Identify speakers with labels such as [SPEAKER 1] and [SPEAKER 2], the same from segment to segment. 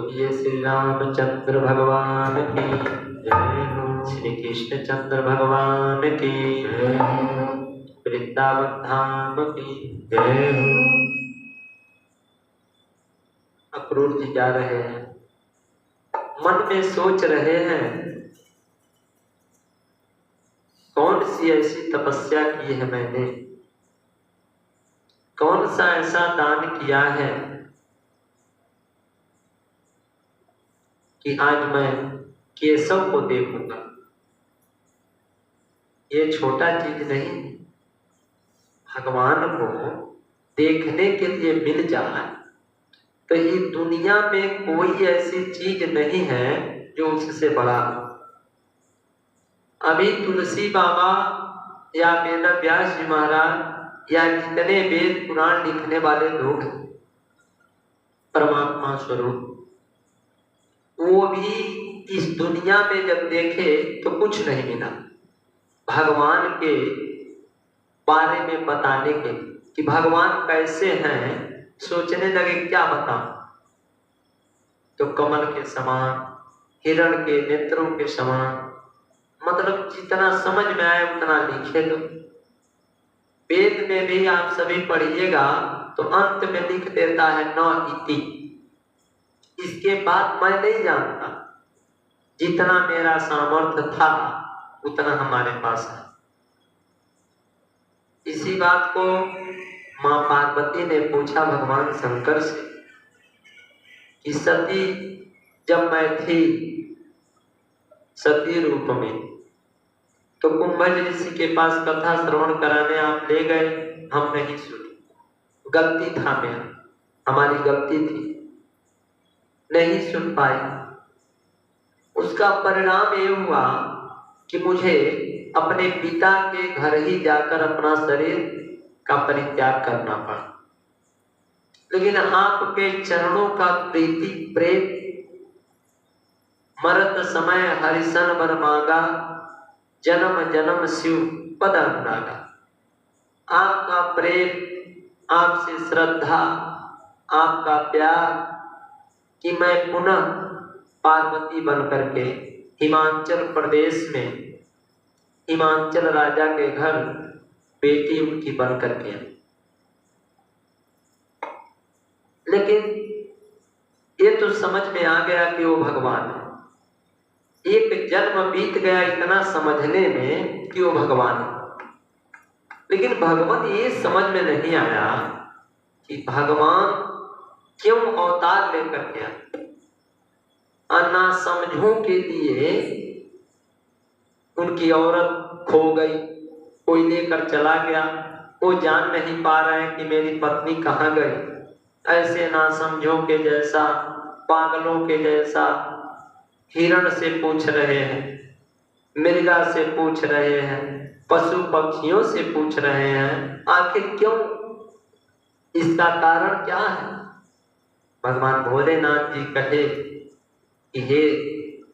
[SPEAKER 1] बोलिए श्री रामचंद्र भगवान की जय हो, श्री कृष्ण चंद्र भगवान की जय हो, वृंदावन धाम की जय हो। अक्रूर जी जा रहे हैं, मन में सोच रहे हैं कौन सी ऐसी तपस्या की है मैंने, कौन सा ऐसा दान किया है कि आज मैं केशव को देखूंगा। ये छोटा चीज नहीं, भगवान को देखने के लिए मिल जाए तो ये दुनिया में कोई ऐसी चीज नहीं है जो उससे बड़ा हो। अभी तुलसी बाबा या वेद व्यास जी महाराज या जितने वेद पुराण लिखने वाले लोग हैं परमात्मा स्वरूप, वो भी इस दुनिया में जब देखे तो कुछ नहीं मिला भगवान के बारे में बताने के कि भगवान कैसे हैं। सोचने लगे क्या बताऊं, तो कमल के समान, हिरण के नेत्रों के समान, मतलब जितना समझ में आए उतना लिखे दो। वेद में भी आप सभी पढ़िएगा तो अंत में लिख देता है न इति, इसके बाद मैं नहीं जानता। जितना मेरा सामर्थ्य था उतना हमारे पास है। इसी बात को मां पार्वती ने पूछा भगवान शंकर से कि सती जब मैं थी सती रूप में तो कुंभज ऋषि के पास कथा श्रवण कराने आप ले गए, हम नहीं सुनी, गलती था मेरा, हमारी गलती थी, नहीं सुन पाए। उसका परिणाम ये हुआ कि मुझे अपने पिता के घर ही जाकर अपना शरीर का परित्याग करना पड़ा। लेकिन आपके चरणों का प्रीति प्रेम मरत समय हरिसन बर मांगा, जन्म जन्म शिव पद अनुरागा। आपका प्रेम, आपसे श्रद्धा, आपका प्यार कि मैं पुनः पार्वती बन करके हिमाचल प्रदेश में हिमाचल राजा के घर बेटी उनकी बन करके। लेकिन ये तो समझ में आ गया कि वो भगवान है। एक जन्म बीत गया इतना समझने में कि वो भगवान है, लेकिन भगवान ये समझ में नहीं आया कि भगवान क्यों अवतार लेकर के आए। ना समझों के लिए उनकी औरत खो गई, कोई लेकर चला गया, वो जान नहीं पा रहे हैं कि मेरी पत्नी कहाँ गई। ऐसे ना समझों के जैसा, पागलों के जैसा हिरण से पूछ रहे हैं, मृगा से पूछ रहे हैं, पशु पक्षियों से पूछ रहे हैं, आखिर क्यों, इसका कारण क्या है। भगवान भोलेनाथ जी कहे कि हे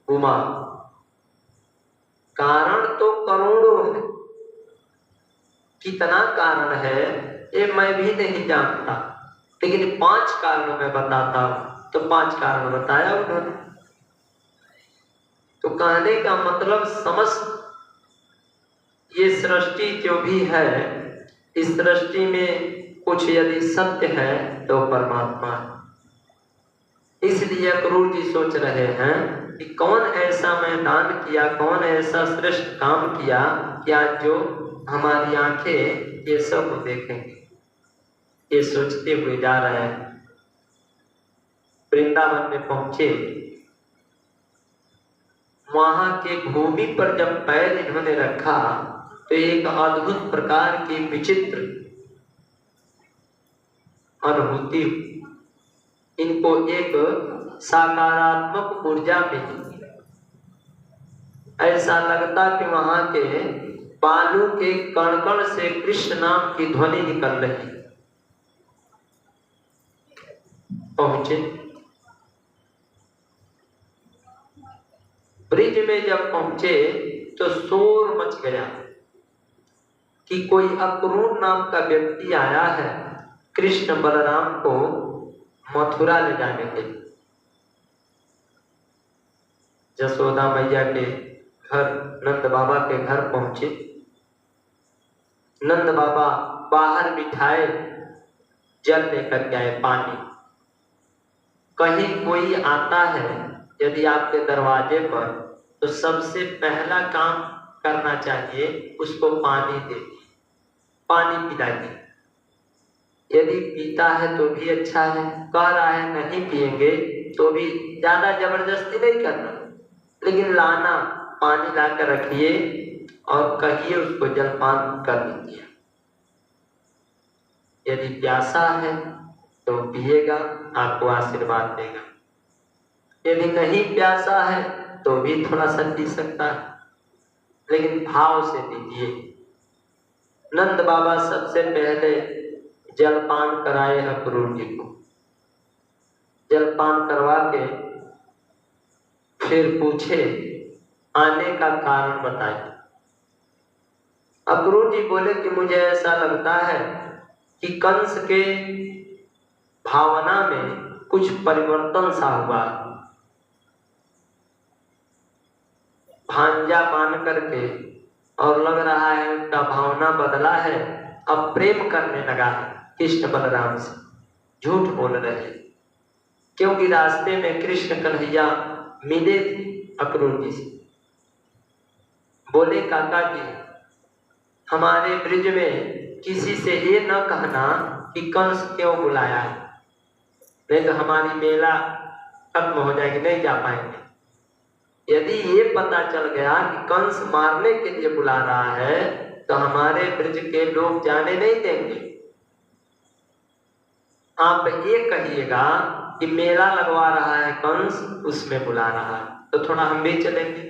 [SPEAKER 1] उमा, कारण तो करोड़ों है, कितना कारण है ये मैं भी नहीं जानता, लेकिन 5 कारणों में बताता हूं। तो 5 कारण बताया उन्होंने। तो कहने का मतलब समस्त ये सृष्टि जो भी है, इस सृष्टि में कुछ यदि सत्य है तो परमात्मा है। इसलिए अक्रूर जी सोच रहे हैं कि कौन ऐसा मैं दान किया, कौन ऐसा श्रेष्ठ काम किया कि आज जो हमारी आंखें ये सब देखेंगे। ये सोचते हुए जा रहे हैं। वृंदावन में पहुंचे, वहां के भूमि पर जब पैर इन्होंने रखा तो एक अद्भुत प्रकार की विचित्र अनुभूति, इनको एक सकारात्मक ऊर्जा मिली। ऐसा लगता कि वहां के बालू के कण-कण से कृष्ण नाम की ध्वनि निकल रही। पहुंचे, ब्रिज में जब पहुंचे तो शोर मच गया कि कोई अक्रूर नाम का व्यक्ति आया है कृष्ण बलराम को मथुरा ले जाने के लिए। यशोदा मैया के घर नंद बाबा के घर पहुंचे। नंद बाबा बाहर बिठाए, जल लेकर के आए, पानी। कहीं कोई आता है यदि आपके दरवाजे पर, तो सबसे पहला काम करना चाहिए उसको पानी दे, पानी पिलाइए। यदि पीता है तो भी अच्छा है, कह रहा है नहीं पिएंगे तो भी ज्यादा जबरदस्ती नहीं करना, लेकिन लाना, पानी ला कर रखिए और कहिए उसको जलपान कर दीजिए। यदि प्यासा है तो पिएगा, आपको आशीर्वाद देगा। यदि नहीं प्यासा है तो भी थोड़ा सा पी सकता है, लेकिन भाव से दीजिए। नंद बाबा सबसे पहले जलपान कराए अक्रूर जी को। जलपान करवा के फिर पूछे आने का कारण बताए। अक्रूर जी बोले कि मुझे ऐसा लगता है कि कंस के भावना में कुछ परिवर्तन सा हुआ, भांजा मान करके, और लग रहा है उसका भावना बदला है, अब प्रेम करने लगा है कृष्ण बलराम से। झूठ बोल रहे हैं, क्योंकि रास्ते में कृष्ण कन्हैया मिले थे अक्रूर जी से। बोले काका जी, हमारे ब्रिज में किसी से ये न कहना कि कंस क्यों बुलाया है, नहीं तो हमारी मेला खत्म हो जाएगी, नहीं जा पाएंगे। यदि ये पता चल गया कि कंस मारने के लिए बुला रहा है तो हमारे ब्रिज के लोग जाने नहीं देंगे। आप ये कहिएगा कि मेला लगवा रहा है कंस, उसमें बुला रहा है, तो थोड़ा हम भी चलेंगे।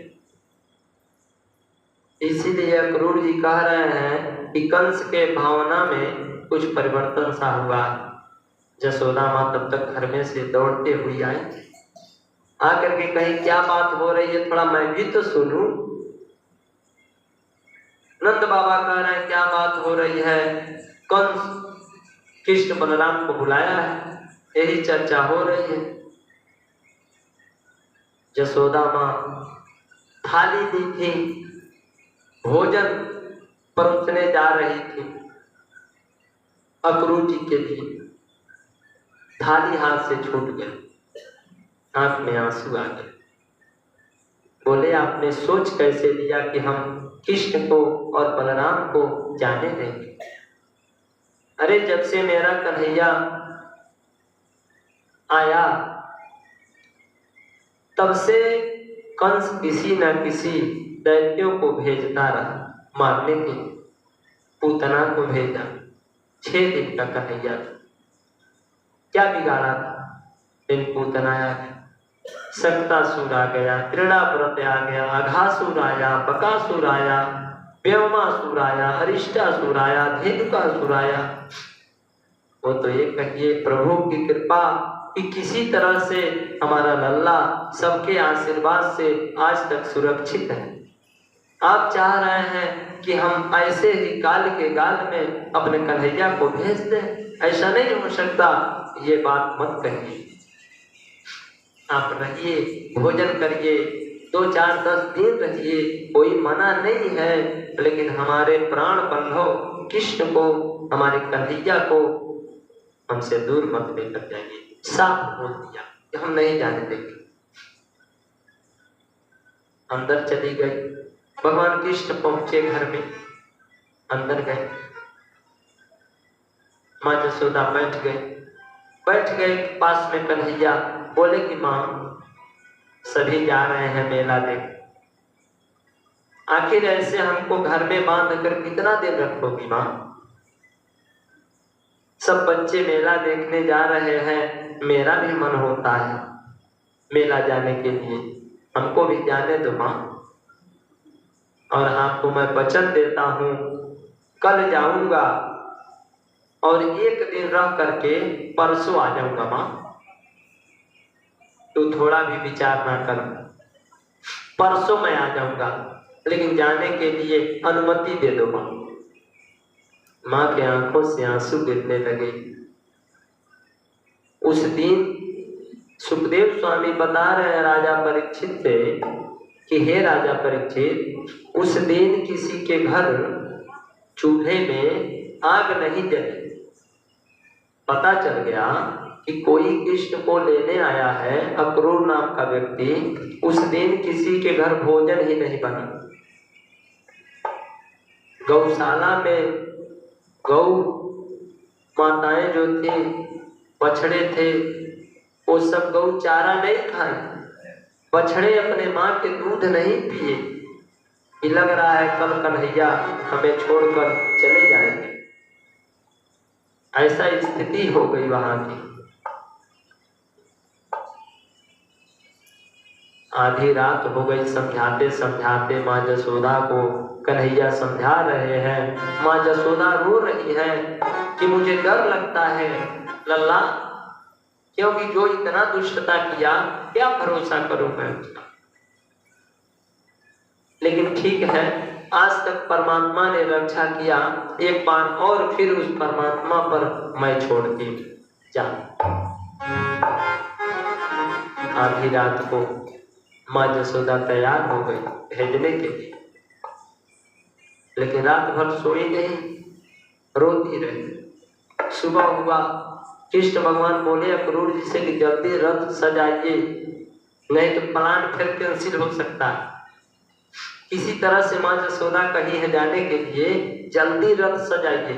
[SPEAKER 1] इसीलिए अक्रूर जी कह रहे हैं कि कंस के भावना में कुछ परिवर्तन सा हुआ। यशोदा माँ तब तक घर में से दौड़ते हुए आई, आकर के कहीं क्या बात हो रही है, थोड़ा मैं भी तो सुनूं। नंद बाबा कह रहे हैं क्या बात हो रही है, कंस कृष्ण बलराम को बुलाया है, यही चर्चा हो रही है। यशोदा माँ थाली दी थी, भोजन परोसने जा रही थी अक्रूर जी के लिए, थाली हाथ से छूट गया, आंख में आंसू आ गए। बोले आपने सोच कैसे लिया कि हम कृष्ण को और बलराम को जाने देंगे? अरे जब से मेरा कन्हैया आया तब से कंस किसी न किसी दैत्यों को भेजता रहा मारने के। पूतना को भेजा, 6 दिन का कन्हैया था, क्या बिगाड़ा था? दिन पूतना आ गया, सक्तासुर आ गया, त्रिणाव्रत आ गया, अघासुर आया, बकासुर आया, व्योमासुर आया, अरिष्टासुर आया, धेनुकासुर आया। वो तो ये कहिए प्रभु की कृपा कि किसी तरह से हमारा लल्ला सबके आशीर्वाद से आज तक सुरक्षित है। आप चाह रहे हैं कि हम ऐसे ही गाल के गाल में अपने कन्हैया को भेज दें, ऐसा नहीं हो सकता। ये बात मत कहिए, आप रहिए, भोजन करिए, 2, 4, 10 दिन रहिए, कोई मना नहीं है, लेकिन हमारे प्राण बंधो कृष्ण को, हमारे कन्हैया को हमसे दूर मत लेकर जाइए। साफ बोल दिया कि हम नहीं जाने देंगे। अंदर चली गई, भगवान कृष्ण पहुंचे घर में, अंदर गए, माँ यशोदा बैठ गए पास में कन्हैया। बोले कि माँ सभी जा रहे हैं मेला देख, आखिर ऐसे हमको घर में बांध कर कितना दिन रखोगी माँ? सब बच्चे मेला देखने जा रहे हैं, मेरा भी मन होता है मेला जाने के लिए, हमको भी जाने दो माँ। और आपको मैं वचन देता हूँ, कल जाऊंगा और 1 दिन रह करके परसों आ जाऊंगा माँ। तू थोड़ा भी विचार ना कर, परसों मैं आ जाऊंगा, लेकिन जाने के लिए अनुमति दे दो माँ। माँ के आंखों से आंसू गिरने लगे। उस दिन सुखदेव स्वामी बता रहे हैं राजा परीक्षित से कि हे राजा परीक्षित, उस दिन किसी के घर चूल्हे में आग नहीं जली। पता चल गया कि कोई कृष्ण को लेने आया है, अक्रूर नाम का व्यक्ति। उस दिन किसी के घर भोजन ही नहीं बना। गौशाला में गौ माताएं जो थी, बछड़े थे, वो सब गौ चारा नहीं खाए। बछड़े अपने माँ के दूध नहीं पिए कि लग रहा है कल कन्हैया हमें छोड़कर चले जाएंगे। ऐसा स्थिति हो गई वहां की। आधी रात हो गई, समझाते समझाते माँ जसोदा को कन्हैया समझा रहे हैं। माँ जसोदा रो रही है कि मुझे डर लगता है लल्ला, क्योंकि जो इतना दुष्टता किया, क्या भरोसा करूं मैं उसका। लेकिन ठीक है, आज तक परमात्मा ने रक्षा किया, एक बार और फिर उस परमात्मा पर मैं छोड़ के जा। आधी रात को माँ जसोदा तैयार हो गई भेजने के लिए, लेकिन रात भर सोई नहीं, रोती रही। सुबह हुआ, कृष्ण भगवान बोले अक्रूर जी से कि जल्दी रथ सजाइए, नहीं तो प्लान फिर कैंसिल हो सकता है। किसी तरह से माँ जसोदा कही है जाने के लिए, जल्दी रथ सजाइए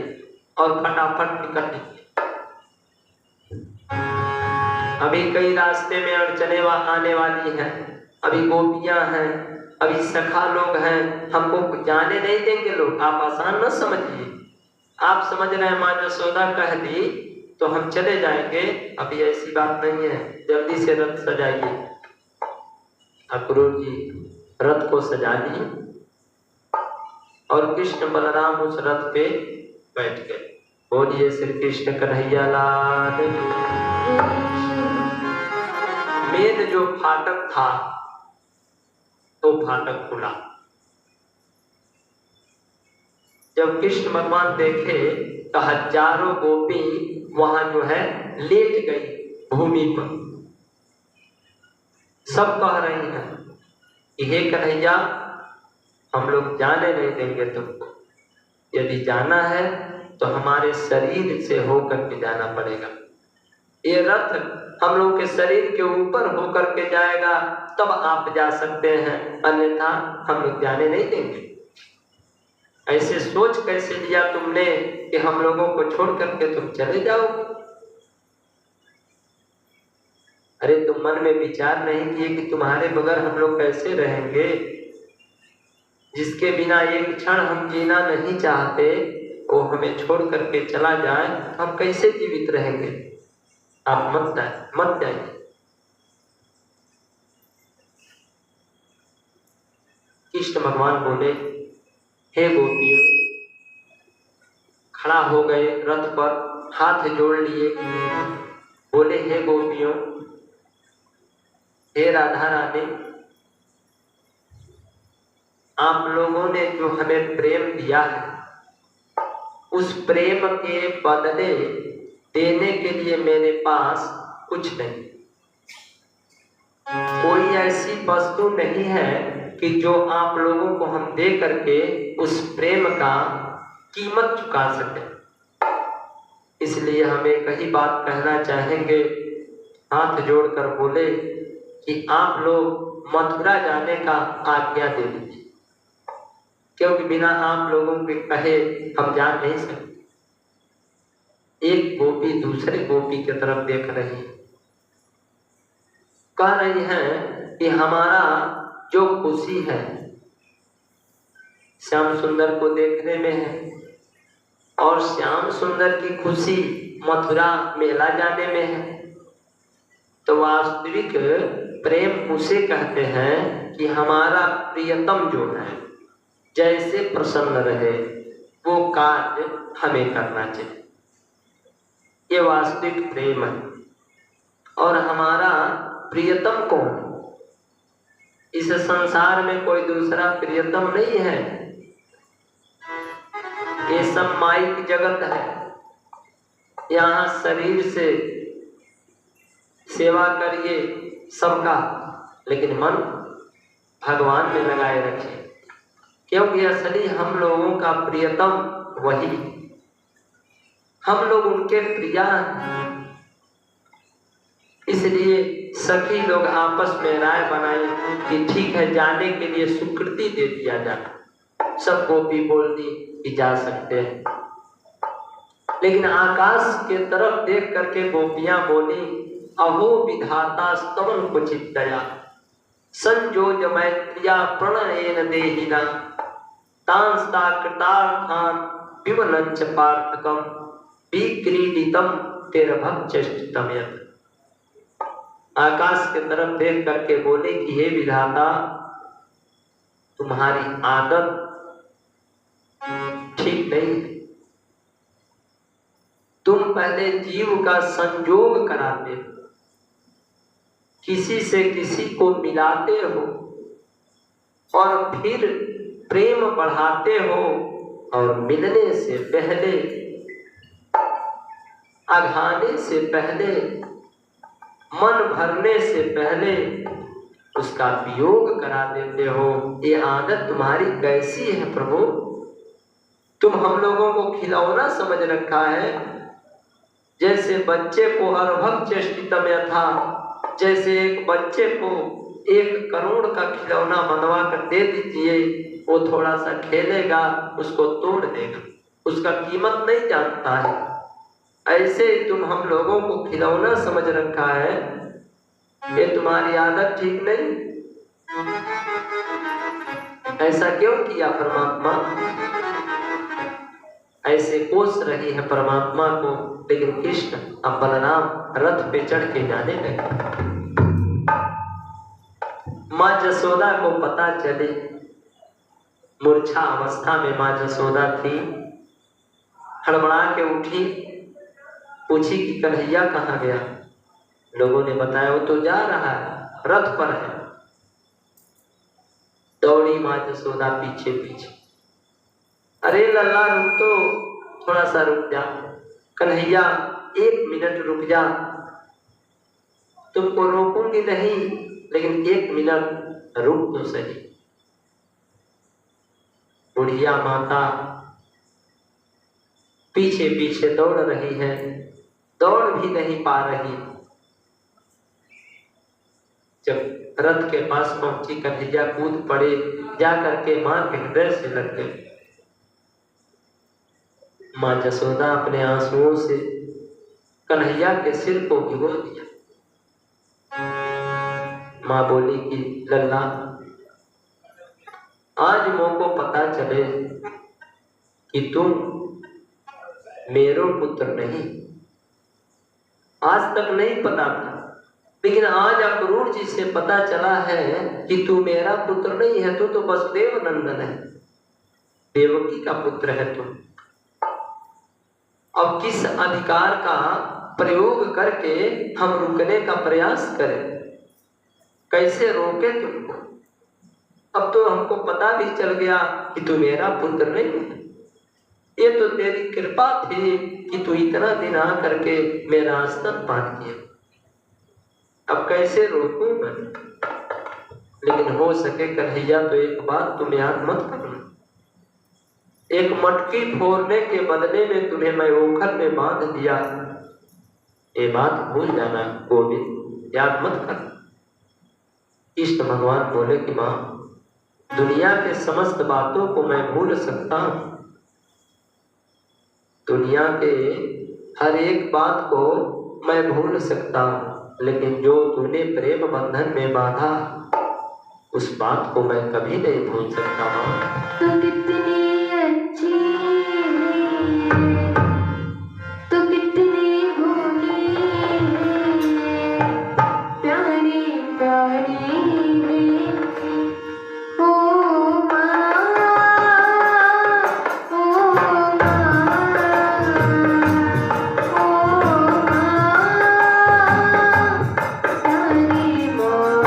[SPEAKER 1] और फटाफट निकल लीजिए। अभी कई रास्ते में अड़चने आने वाली हैं, अभी गोपियां हैं, अभी सखा लोग हैं, हमको जाने नहीं देंगे लोग। आप आसान न समझिए। आप समझ रहे हैं माँ जसोदा कह दी तो हम चले जाएंगे, अभी ऐसी बात नहीं है, जल्दी से रथ सजाइए। अक्रूर जी रथ को सजा दिए और कृष्ण बलराम उस रथ पे बैठ गए। बोलिए श्री कृष्ण कन्हैया लाल। मेन जो फाटक था तो फाटक खुला। जब कृष्ण भगवान देखे तो हजारों गोपी वहां जो है लेट गई भूमि पर। सब कह रही हैं कि हे कन्हैया, हम लोग जाने नहीं देंगे तुमको। यदि जाना है तो हमारे शरीर से होकर के जाना पड़ेगा। ये रथ हम लोग के शरीर के ऊपर होकर के जाएगा, तब आप जा सकते हैं, अन्यथा हम लोग जाने नहीं देंगे। ऐसे सोच कैसे लिया तुमने कि हम लोगों को छोड़ करके तुम चले जाओगे? अरे तुम मन में विचार नहीं किए कि तुम्हारे बगैर हम लोग कैसे रहेंगे? जिसके बिना एक क्षण हम जीना नहीं चाहते, वो हमें छोड़ करके चला जाए, हम कैसे जीवित रहेंगे? आप मत जाइए। कृष्ण भगवान बोले हे गोपियों, खड़ा हो गए रथ पर, हाथ जोड़ लिए, बोले हे गोपियों, हे राधा रानी, आप लोगों ने जो हमें प्रेम दिया है, उस प्रेम के बदले देने के लिए मेरे पास कुछ नहीं। कोई ऐसी वस्तु नहीं है कि जो आप लोगों को हम दे करके उस प्रेम का कीमत चुका सके। इसलिए हम एक ही बात कहना चाहेंगे, हाथ जोड़कर बोले कि आप लोग मथुरा जाने का आज्ञा दे दीजिए, क्योंकि बिना आप लोगों के कहे हम जा नहीं सकते। एक गोपी दूसरे गोपी की तरफ देख रही है, कह रही है कि हमारा जो खुशी है श्याम सुंदर को देखने में है, और श्याम सुंदर की खुशी मथुरा मेला जाने में है। तो वास्तविक प्रेम उसे कहते हैं कि हमारा प्रियतम जो है जैसे प्रसन्न रहे वो कार्य हमें करना चाहिए। ये वास्तविक प्रेम है। और हमारा प्रियतम कौन? इस संसार में कोई दूसरा प्रियतम नहीं है। ये सब माइक जगत है। यहाँ शरीर से सेवा करिए सबका, लेकिन मन भगवान में लगाए रखिए, क्योंकि असली हम लोगों का प्रियतम वही, हम लोग उनके प्रिया हैं। इसलिए सखी लोग आपस में राय बनाई कि ठीक है, जाने के लिए स्वीकृति दे दिया जाए। सब गोपी बोल दी कि जा सकते हैं, लेकिन आकाश के तरफ देख करके गोपियां बोली, अहो विधाता स्तवन कुचित दया, संजोज मैत्रिया प्रणयेन देहिना, तांस्ता कृतार्थान विमलंच पार्थकम, विक्रीडितम तेरभक्षितम यत्। आकाश के तरफ देख करके बोले कि हे विधाता, तुम्हारी आदत ठीक नहीं है। तुम पहले जीव का संजोग कराते हो, किसी से किसी को मिलाते हो और फिर प्रेम बढ़ाते हो, और मिलने से पहले, अघाने से पहले, मन भरने से पहले उसका वियोग करा देते हो। ये आदत तुम्हारी कैसी है प्रभु? तुम हम लोगों को खिलौना समझ रखा है, जैसे बच्चे को अर्भक चेष्टितम यथा, जैसे एक बच्चे को 1 करोड़ का खिलौना बनवा कर दे दीजिए, वो थोड़ा सा खेलेगा, उसको तोड़ देगा, उसका कीमत नहीं जानता है। ऐसे ही तुम हम लोगों को खिलौना समझ रखा है। ये तुम्हारी आदत ठीक नहीं। ऐसा क्यों किया परमात्मा? ऐसे कोस रही है परमात्मा को, लेकिन कृष्ण अब बलराम रथ पे चढ़ के जाने लगे। माँ जसोदा को पता चले, मूर्छा अवस्था में माँ जसोदा थी, हड़बड़ा के उठी, पूछी कि कन्हैया कहाँ गया? लोगों ने बताया वो तो जा रहा है, रथ पर है। दौड़ी माँ जसोदा पीछे पीछे, अरे लल्ला रुक तो, थोड़ा सा रुक जा, कन्हैया 1 मिनट रुक जा, तुमको रोकूंगी नहीं, लेकिन 1 मिनट रुक तो सही। बुढ़िया माता पीछे पीछे दौड़ रही है, दौड़ भी नहीं पा रही। जब रथ के पास पहुंची, कन्हैया कूद पड़े, जा करके मां के हृदय से लग गए। मां जसोदा अपने आंसुओं से कन्हैया के सिर को भिगो दिया। मां बोली कि लल्ला, आज मोको पता चले कि तुम मेरो पुत्र नहीं। आज तक नहीं पता था, लेकिन आज अक्रूर जी से पता चला है कि तू मेरा पुत्र नहीं है, तू तो वसुदेव नंदन है, देवकी का पुत्र है तुम। अब किस अधिकार का प्रयोग करके हम रुकने का प्रयास करें? कैसे रोके तुमको? अब तो हमको पता भी चल गया कि तू मेरा पुत्र नहीं है। ये तो तेरी कृपा थी कि तू इतना दिन आ करके मेरा स्तनपान किया। अब कैसे रोकूं मैं? लेकिन हो सके कन्हैया तो एक बात तुम याद मत करना, एक मटकी फोड़ने के बदले में तुम्हें मैं ओखर में बांध दिया, ये बात भूल जाना गोविंद, याद मत कर। कृष्ण भगवान बोले कि मां, दुनिया के समस्त बातों को मैं भूल सकता हूं, दुनिया के हर एक बात को मैं भूल सकता हूं, लेकिन जो तूने प्रेम बंधन में बांधा, उस बात को मैं कभी नहीं भूल सकता हूं।
[SPEAKER 2] तो कितनी अच्छी तो कितनी भोली, प्यारी प्यारी ओ माँ, ओ माँ, ओ माँ, प्यारी माँ।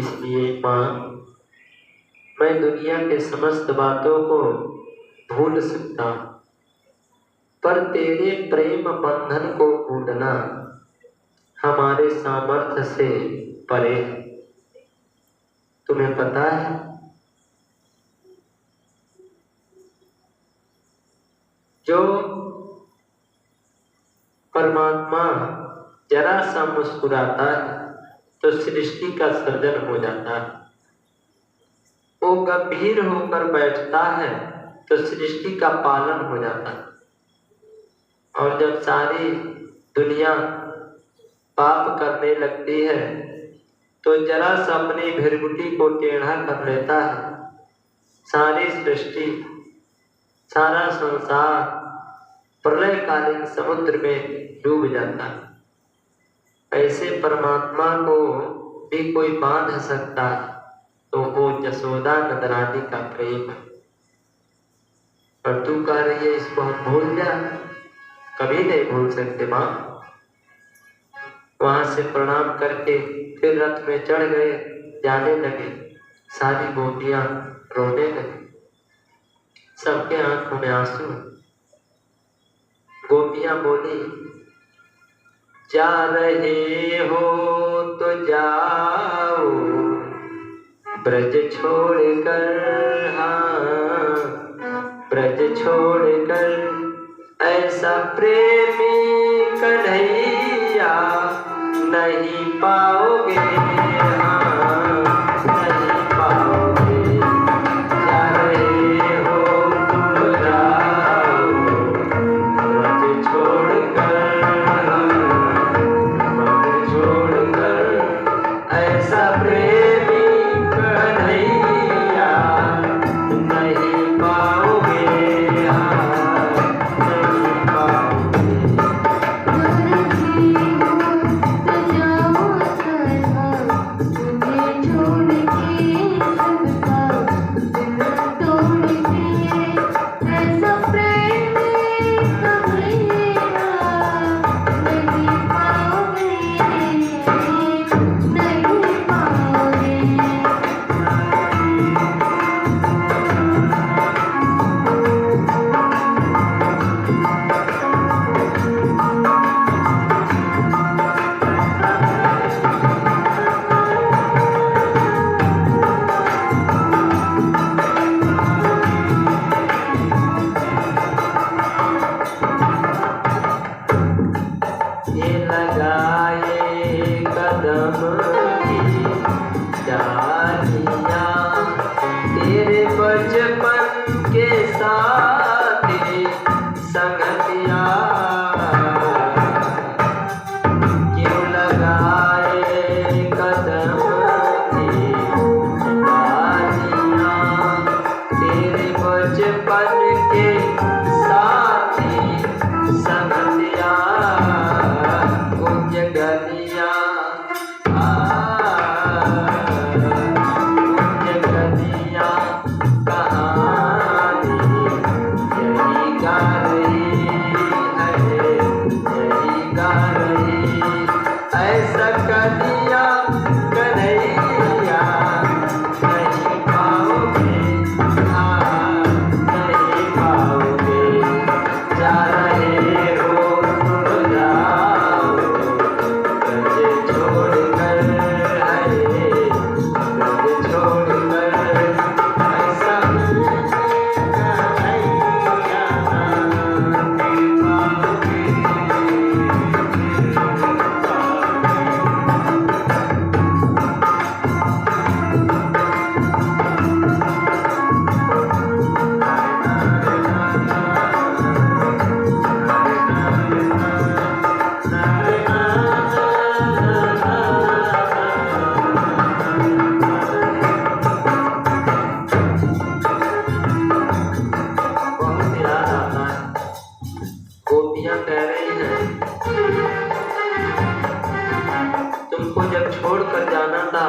[SPEAKER 1] इसलिए माँ, मैं दुनिया के समस्त बातों को भूल सकता, पर तेरे प्रेम बंधन को भूलना हमारे सामर्थ्य से परे है। तुम्हें पता है, जो परमात्मा जरा सा मुस्कुराता है तो सृष्टि का सर्जन हो जाता है। वो गंभीर होकर बैठता है तो सृष्टि का पालन हो जाता है। और जब सारी दुनिया पाप करने लगती है तो जरा सा अपनी भृगुटी को टेढ़ा कर लेता है, सारी सृष्टि, सारा संसार प्रलयकालीन समुद्र में डूब जाता है। ऐसे परमात्मा को भी कोई बांध सकता है तो वो यशोदा नंदरानी का प्रेम है। और तू कह रही है इसको हम भूल जा, कभी नहीं भूल सकते माँ। वहां से प्रणाम करके फिर रथ में चढ़ गए, जाने लगे। सारी गोपियां रोने लगी, सबके आंखों में आंसू। गोपियां बोली, जा रहे हो तो जाओ ब्रज छोड़कर, हाँ ब्रज छोड़कर, ऐसा प्रेमी कन्हैया नहीं पाओगे, हाँ नहीं पाओगे। जा रहे हो तुम जाओ ब्रज छोड़कर, ब्रज छोड़कर, ऐसा प्रेमी कन्हैया नहीं पाओगे, हाँ नहीं पाओगे। तेरे बचपन के साथी संगतिया, क्यों लगाए कदम की डालियां। तेरे बचपन के साथी संगतिया, कुंज गलियां ऐसा कन्हैया कन्हैया नहीं पाओगे, हाँ नहीं पाओगे। जा रहे हो तुम जाओ ब्रज छोड़कर, ब्रज छोड़कर, ऐसा कन्हैया नहीं पाओगे। गोपियां कह रही हैं, तुमको जब छोड़ कर जाना था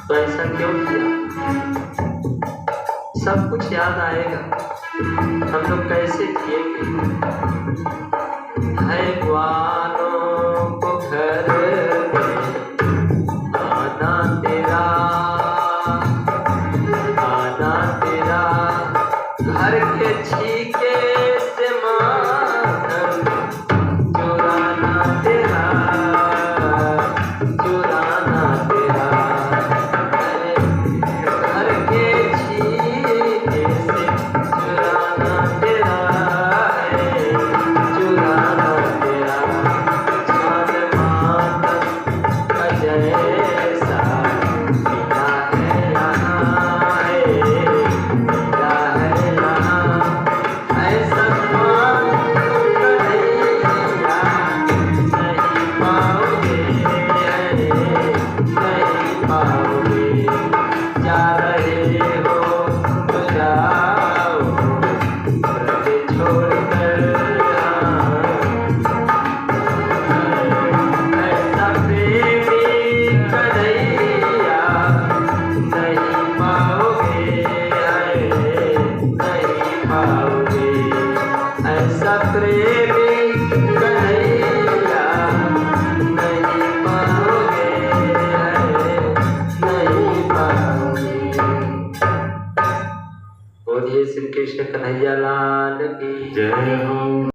[SPEAKER 1] तो ऐसा क्यों किया? सब कुछ याद आएगा, हम लोग कैसे जिएंगे? है